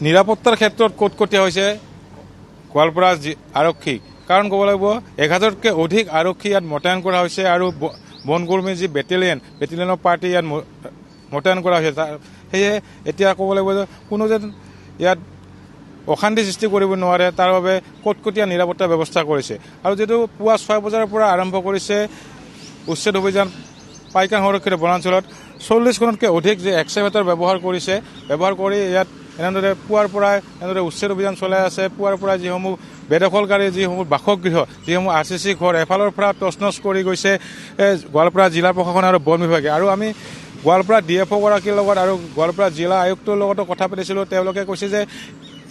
নিৰাপত্তাৰ ক্ষেত্ৰত কটকটীয়া হৈছে গোৱালপাৰা আৰক্ষী কাৰণ ক'ব লাগিব 1000তকৈ অধিক আৰক্ষী ইয়াত মোতায়েন কৰা হৈছে আৰু বনকৰ্মী যি বেটেলিয়নৰ পাৰ্টি ইয়াত মোতায়েন কৰা হৈছে সেয়ে এতিয়া ক'ব লাগিব যে কোনো যেন ইয়াত অশান্তি সৃষ্টি কৰিব নোৱাৰে তাৰ বাবে কটকটীয়া নিৰাপত্তা ব্যৱস্থা কৰিছে আৰু যেটো পুৱা 6 বজাৰ পৰা আৰম্ভ কৰিছে উচ্ছেদ অভিযান পাইকান সংৰক্ষিত বনাঞ্চলত 40খনতকৈ অধিক যে এক্সকাভেটৰ ব্যৱহাৰ কৰি ইয়াত এনেদৰে পুৱাৰ পৰা এনেদৰে উচ্ছেদ অভিযান চলাই আছে পুৱাৰ পৰা যিসমূহ বেদখলকাৰী যিসমূহ বাসগৃহ যিসমূহ RCC ঘৰ এফালৰ পৰা তছনছ কৰি গৈছে গোৱালপাৰা জিলা প্ৰশাসন আৰু বন বিভাগে আৰু আমি গোৱালপাৰা DFO গৰাকীৰ লগত আৰু গোৱালপাৰা জিলা আয়ুক্তৰ লগতো কথা পাতিছিলোঁ তেওঁলোকে কৈছে যে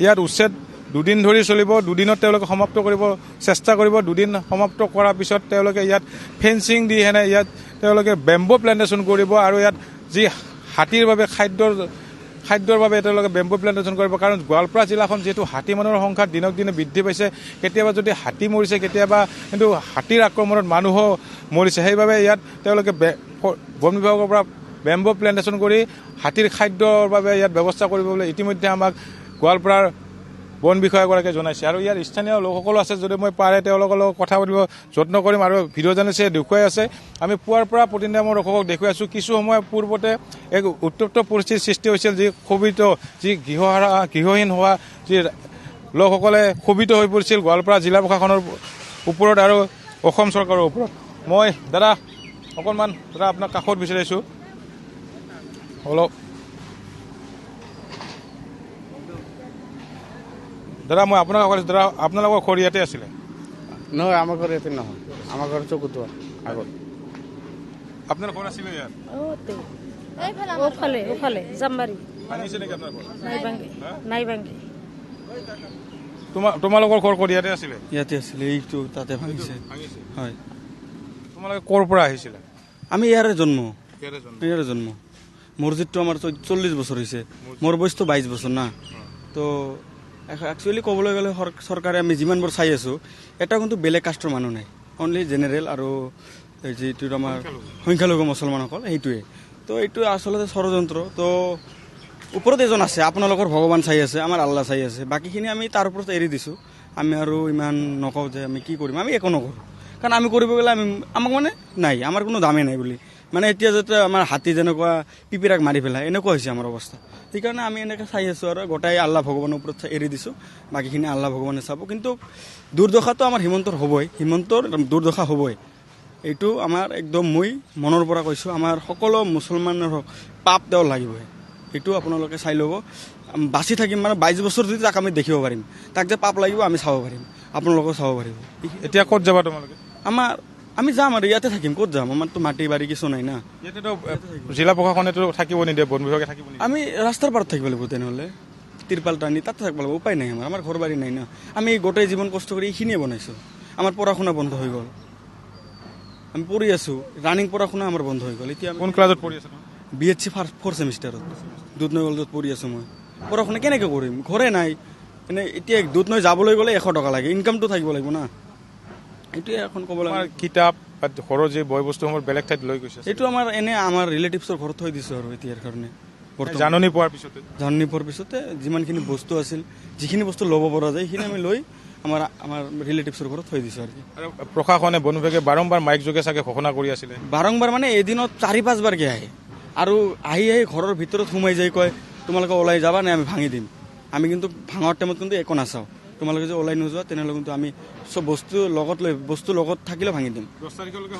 ইয়াত উচ্ছেদ দুদিন ধৰি চলিব দুদিনত তেওঁলোকে সমাপ্ত কৰিব চেষ্টা কৰিব দুদিন সমাপ্ত কৰাৰ পিছত তেওঁলোকে ইয়াত ফেন্সিং দি হেনে ইয়াত তেওঁলোকে বেম্বো প্লান্টেশ্যন কৰিব আৰু ইয়াত যি হাতীৰ বাবে খাদ্যৰ বাবে তেওঁলোকে বেম্বো প্লান্টেশ্যন কৰিব কাৰণ গোৱালপাৰা জিলাখন যেহেতু হাতী মানুহৰ সংখ্যা দিনক দিনে বৃদ্ধি পাইছে কেতিয়াবা যদি হাতী মৰিছে কেতিয়াবা কিন্তু হাতীৰ আক্ৰমণত মানুহো মৰিছে সেইবাবে ইয়াত তেওঁলোকে বন বিভাগৰ পৰা বেম্বো প্লান্টেশ্যন কৰি হাতীৰ খাদ্যৰ বাবে ইয়াত ব্যৱস্থা কৰিব বুলি ইতিমধ্যে আমাক গোৱালপাৰাৰ বন বিষয়াগৰাকীয়ে জনাইছে আৰু ইয়াৰ স্থানীয় লোকসকল আছে যদি মই পাৰে তেওঁলোকৰ লগত কথা পাতিব যত্ন কৰিম আৰু ভিডিঅ' জাৰ্নেলিষ্টে দেখুৱাই আছে আমি পুৱাৰ পৰা প্ৰতিনিধি মই দৰ্শকক দেখুৱাই আছোঁ কিছু সময় পূৰ্বতে এক উত্তপ্ত পৰিস্থিতিৰ সৃষ্টি হৈছিল যি ক্ষোভিত যি গৃহহীন হোৱা যি লোকসকলে ক্ষোভিত হৈ পৰিছিল গোৱালপাৰা জিলা প্ৰশাসনৰ ওপৰত আৰু অসম চৰকাৰৰ ওপৰত মই দাদা অকণমান আপোনাক কাষত বিচাৰিছোঁ অলপ দাদা মই আপোনাক কৈছোঁ দাদা আপোনালোকৰ ঘৰ ইয়াতে আছিলে নহয় আমাৰ ঘৰ ইয়াতে নহয় আমাৰ ঘৰ চকুটোৱা আগত আপোনাৰ ঘৰ আছিলে ইয়াত ওফালে জামবাৰী ভাঙিছে নেকি আপোনাৰ ঘৰ নাই ভাঙি তোমালোকৰ ঘৰ ক'ত ইয়াতে আছিলে ইয়াতে আছিলে এইটো তাতে ভাঙিছে হয় তোমালোকে ক'ৰ পৰা আহিছিলা আমি ইয়াৰে জন্ম মছজিদটো আমাৰ 40 বছৰ হৈছে মোৰ বয়সটো 22 বছৰ না তো একচুৱেলি ক'বলৈ গ'লে চৰকাৰে আমি যিমানবোৰ চাই আছোঁ এটা কিন্তু বেলেগ কাষ্টৰ মানুহ নাই অনলি জেনেৰেল আৰু যিটো আমাৰ সংখ্যালঘু মুছলমানসকল সেইটোৱে তো এইটো আচলতে ষড়যন্ত্ৰ তো ওপৰত এজন আছে আপোনালোকৰ ভগৱান চাই আছে আমাৰ আল্লাহ চাই আছে বাকীখিনি আমি তাৰ ওপৰত এৰি দিছোঁ আমি আৰু ইমান নকওঁ যে আমি কি কৰিম আমি একো নকৰোঁ কাৰণ আমি কৰিব গ'লে আমাক মানে নাই আমাৰ কোনো দামেই নাই বুলি মানে এতিয়া যাতে আমাৰ হাতী যেনেকুৱা পিপিৰাক মাৰি পেলায় এনেকুৱা হৈছে আমাৰ অৱস্থা সেইকাৰণে আমি এনেকৈ চাই আছোঁ আৰু গোটাই আল্লাহ ভগৱানৰ ওপৰত এৰি দিছোঁ বাকীখিনি আল্লাহ ভগৱানে চাব কিন্তু দুৰ্দশাটো আমাৰ হিমন্তৰ দুৰ্দশা হ'বই এইটো আমাৰ একদম মই মনৰ পৰা কৈছোঁ আমাৰ সকলো মুছলমানৰ পাপ দেও লাগিবই এইটো আপোনালোকে চাই ল'ব বাচি থাকিম মানে 22 বছৰ যদি তাক আমি দেখিব পাৰিম তাক যে পাপ লাগিব আমি চাব পাৰিম আপোনালোকেও চাব পাৰিব এতিয়া ক'ত যাবা তোমালোকে আমি যাম আৰু ইয়াতে থাকিম ক'ত যাম আমাৰতো মাটি বাৰী কিছু নাই না ইয়াতেতো জিলা প্ৰশাসনেতো থাকিব নিদিয়ে বন বিভাগে থাকিব নিদিয়ে আমি ৰাস্তাৰ পাৰত থাকিব লাগিব তেনেহ'লে তিৰপাল টানি তাতে থাকিব লাগিব উপায় নাই আমাৰ ঘৰ বাৰী নাই না আমি গোটেই জীৱন কষ্ট কৰি এইখিনিয়ে বনাইছোঁ আমাৰ পঢ়া শুনা বন্ধ হৈ গ'ল আমি পঢ়ি আছোঁ ৰানিং পঢ়া শুনা আমাৰ বন্ধ হৈ গ'ল এতিয়া কোন ক্লাছত পঢ়ি আছা BSc 4th চেমিষ্টাৰত দুধনৈ কলেজত পঢ়ি আছোঁ মই পঢ়া শুনা কেনেকৈ কৰিম ঘৰে নাই এনে এতিয়া দুধনৈ যাবলৈ গ'লে 100 টকা লাগে ইনকামটো থাকিব লাগিব না এইটোৱে এখন ক'ব লাগে কিতাপ ঘৰৰ যি বয় বস্তুসমূহ বেলেগ ঠাইত লৈ গৈছে এইটো আমাৰ ৰিলেটিভছৰ ঘৰত থৈ দিছোঁ আৰু এতিয়াৰ কাৰণে জাননী পোৱাৰ পিছতে যিমানখিনি বস্তু আছিল যিখিনি বস্তু ল'ব পৰা যায় সেইখিনি আমি লৈ আমাৰ ৰিলেটিভছৰ ঘৰত থৈ দিছোঁ আৰু প্ৰশাসনে বন বিভাগে বাৰম্বাৰ মাইক যোগে চাগে ঘোষণা কৰি আছিলে বাৰম্বাৰ মানে এদিনত 4-5 বাৰকৈ আহে আৰু আহি ঘৰৰ ভিতৰত সোমাই যাই কয় তোমালোকে ওলাই যাবা নে আমি ভাঙি দিম আমি কিন্তু ভাঙাৰ টাইমত কিন্তু একো নাচাওঁ তোমালোকে যে ওলাই নোযোৱা তেনেহ'লে কিন্তু আমি চব বস্তু লগত থাকিলে ভাঙি দিম 10 তাৰিখলৈকে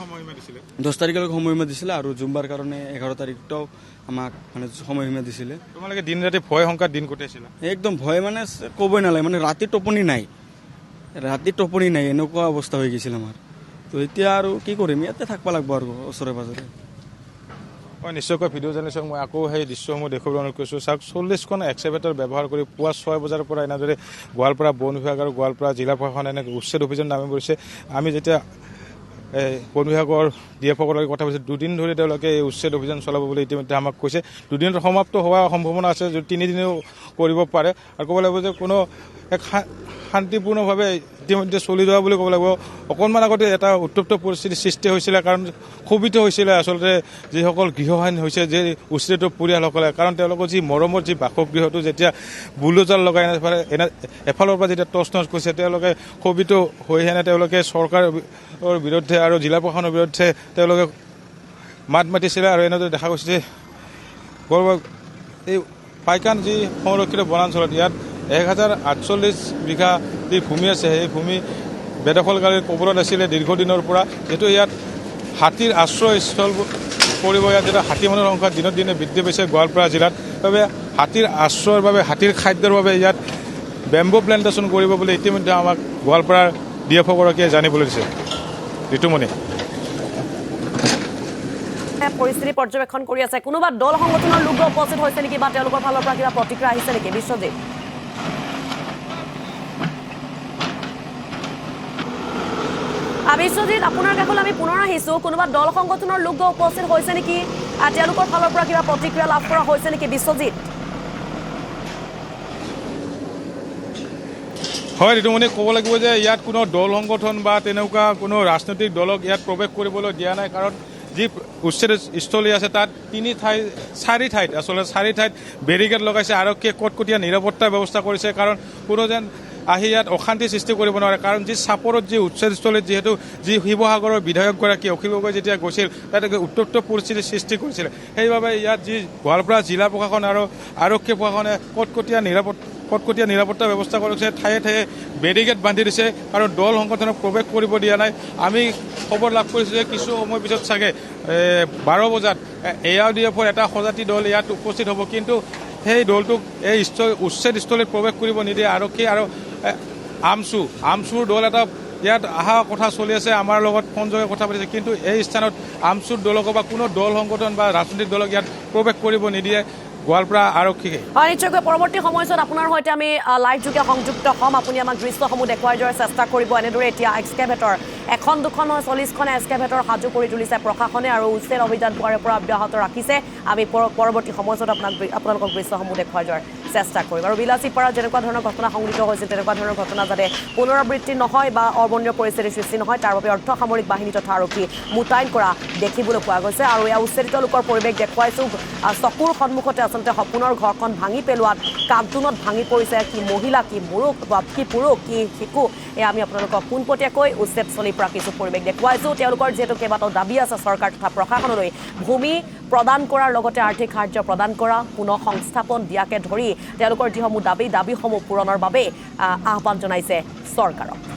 সময়সীমা দিছিলে আৰু জুম্বাৰ কাৰণে 11 তাৰিখটাও আমাক মানে সময়সীমা দিছিলে তোমালোকে দিন ৰাতি ভয় শংকাত দিন কটাইছিলা একদম ভয় মানে ক'বই নালাগে মানে ৰাতি টোপনি নাই এনেকুৱা অৱস্থা হৈ গৈছিল আমাৰ তো এতিয়া আৰু কি কৰিম ইয়াতে থাকিব লাগিব আৰু ওচৰে পাজৰে মই নিশ্চয়কৈ ভিডিঅ' জাৰ্নেলিষ্টক মই আকৌ সেই দৃশ্যসমূহ দেখুৱাবলৈ অনুৰোধ কৰিছোঁ চাওক 40খন এক্সকাভেটৰ ব্যৱহাৰ কৰি পুৱা 6 বজাৰ পৰা এনেদৰে গোৱালপাৰা বন বিভাগ আৰু গোৱালপাৰা জিলা প্ৰশাসনে এনেকৈ উচ্ছেদ অভিযান নামি পৰিছে আমি যেতিয়া বন বিভাগৰ DFO লগত কথা কৈছোঁ দুদিন ধৰি তেওঁলোকে এই উচ্ছেদ অভিযান চলাব বুলি ইতিমধ্যে আমাক কৈছে দুদিনত সমাপ্ত হোৱাৰ সম্ভাৱনা আছে যদি 3 দিনেও কৰিব পাৰে আৰু ক'ব লাগিব যে কোনো এক শান্তিপূৰ্ণভাৱে ইতিমধ্যে চলি যোৱা বুলি ক'ব লাগিব অকণমান আগতে এটা উত্তপ্ত পৰিস্থিতিৰ সৃষ্টি হৈছিলে কাৰণ ক্ষোভিত হৈছিলে আচলতে যিসকল গৃহহানি হৈছে যে উচ্ছেদিত পৰিয়ালসকলে কাৰণ তেওঁলোকৰ যি মৰমৰ যি বাসগৃহটো যেতিয়া বুলডোজাৰ লগাই এফালৰ পৰা যেতিয়া তছ নছ কৰিছে তেওঁলোকে ক্ষোভিত হৈহেনে তেওঁলোকে চৰকাৰৰ বিৰুদ্ধে আৰু জিলা প্ৰশাসনৰ বিৰুদ্ধে তেওঁলোকে মাত মাতিছিলে আৰু এনেদৰে দেখা গৈছে যে এই পাইকান যি সংৰক্ষিত বনাঞ্চলত ইয়াত 1048 বিঘা যি ভূমি আছে সেই ভূমি বেদখলকাৰীৰ কবলত আছিলে দীৰ্ঘদিনৰ পৰা যিটো ইয়াত হাতীৰ আশ্ৰয়স্থল পৰিব ইয়াত যেতিয়া হাতী মানুহৰ সংখ্যা দিনক দিনে বৃদ্ধি পাইছে গোৱালপাৰা জিলাত বাবে হাতীৰ আশ্ৰয়ৰ বাবে হাতীৰ খাদ্যৰ বাবে ইয়াত বেম্বো প্লেণ্টেশ্যন কৰিব বুলি ইতিমধ্যে আমাক গোৱালপাৰাৰ ডিএফঅ'গৰাকীয়ে জানিবলৈ দিছে ঋতুমণি পৰিস্থিতি পৰ্যবেক্ষণ কৰি আছে কোনোবা দল সংগঠনৰ লোক উপস্থিত হৈছে নেকি বা তেওঁলোকৰ ফালৰ পৰা কিবা প্ৰতিক্ৰিয়া আহিছে নেকি বিশ্বজিৎ বিশ্বজিৎ আপোনাৰ কাষলৈ আমি পুনৰ আহিছোঁ কোনোবা দল সংগঠনৰ লোক উপস্থিত হৈছে নেকি তেওঁলোকৰ ফালৰ পৰা কিবা প্ৰতিক্ৰিয়া লাভ কৰা হৈছে নেকি বিশ্বজিৎ হয় ঋতুমণি ক'ব লাগিব যে ইয়াত কোনো দল সংগঠন বা তেনেকুৱা কোনো ৰাজনৈতিক দলক ইয়াত প্ৰৱেশ কৰিবলৈ দিয়া নাই কাৰণ যি উচ্ছেদস্থলী আছে তাত 4 ঠাইত আচলতে 4 ঠাইত বেৰিকেড লগাইছে আৰক্ষীয়ে কটকটীয়া নিৰাপত্তা ব্যৱস্থা কৰিছে কাৰণ কোনো যেন আহি ইয়াত অশান্তি সৃষ্টি কৰিব নোৱাৰে কাৰণ যি চাপৰত যি উচ্ছেদস্থলীত যিহেতু যি শিৱসাগৰৰ বিধায়কগৰাকী অখিল গগৈ যেতিয়া গৈছিল তাত উত্তপ্ত পৰিস্থিতিৰ সৃষ্টি কৰিছিলে সেইবাবে ইয়াত যি গোৱালপাৰা জিলা প্ৰশাসন আৰু আৰক্ষী প্ৰশাসনে কটকটীয়া নিৰাপত্তা ব্যৱস্থা কৰিছে ঠায়ে ঠায়ে বেৰিকেড বান্ধি দিছে আৰু দল সংগঠনক প্ৰৱেশ কৰিব দিয়া নাই আমি খবৰ লাভ কৰিছোঁ যে কিছু সময় পিছত চাগে 12 বজাত ARDFৰ এটা সজাতি দল ইয়াত উপস্থিত হ'ব কিন্তু সেই দলটোক এই উচ্ছেদস্থলীত প্ৰৱেশ কৰিব নিদিয়ে আৰক্ষী আৰু আমচুৰ দল এটা ইয়াত অহা কথা চলি আছে আমাৰ লগত ফোনযোগে কথা পাতিছে কিন্তু এই স্থানত আমচুৰ দলক বা কোনো দল সংগঠন বা ৰাজনৈতিক দলক ইয়াত প্ৰৱেশ কৰিব নিদিয়ে গোৱালপাৰা আৰক্ষীকে নিশ্চয়কৈ পৰৱৰ্তী সময়ছোৱাত আপোনাৰ সৈতে আমি লাইভ যোগে সংযুক্ত হ'ম আপুনি আমাক দৃশ্যসমূহ দেখুৱাই যোৱাৰ চেষ্টা কৰিব এনেদৰে এতিয়া এক্সকেভেটৰ এখন দুখন 40খন এক্সকেভেটৰ সাজু কৰি তুলিছে প্ৰশাসনে আৰু উচ্ছেদ অভিযান পুৱাৰে পৰা অব্যাহত ৰাখিছে আমি পৰৱৰ্তী সময়ছোৱাত আপোনালোকক দৃশ্যসমূহ দেখুৱাই যোৱাৰ চেষ্টা কৰিম আৰু বিলাসীপাৰাত যেনেকুৱা ধৰণৰ ঘটনা সংঘটিত হৈছিল তেনেকুৱা ধৰণৰ ঘটনা যাতে পুনৰাবৃত্তি নহয় বা অবনীয় পৰিস্থিতিৰ সৃষ্টি নহয় তাৰ বাবে অৰ্ধ সামৰিক বাহিনী তথা আৰক্ষী মোতায়েন কৰা দেখিবলৈ পোৱা গৈছে আৰু এয়া উচ্ছেদিত লোকৰ পৰিৱেশ দেখুৱাইছোঁ চকুৰ সন্মুখতে আচলতে সপোনৰ ঘৰখন ভাঙি পেলোৱাত কান্দোনত ভাঙি পৰিছে কি মহিলা কি পুৰুষ কি শিশু এয়া আমি আপোনালোকক পোনপটীয়াকৈ উচ্ছেদস্থলীৰ পৰা কিছু পৰিৱেশ দেখুৱাইছোঁ তেওঁলোকৰ যিহেতু কেইবাটাও দাবী আছে চৰকাৰ তথা প্ৰশাসনলৈ ভূমি প্ৰদান কৰাৰ লগতে আৰ্থিক সাহায্য প্ৰদান কৰা পুনৰ সংস্থাপন দিয়াকে ধৰি তেওঁলোকৰ যিসমূহ দাবীসমূহ পূৰণৰ বাবে আহ্বান জনাইছে চৰকাৰক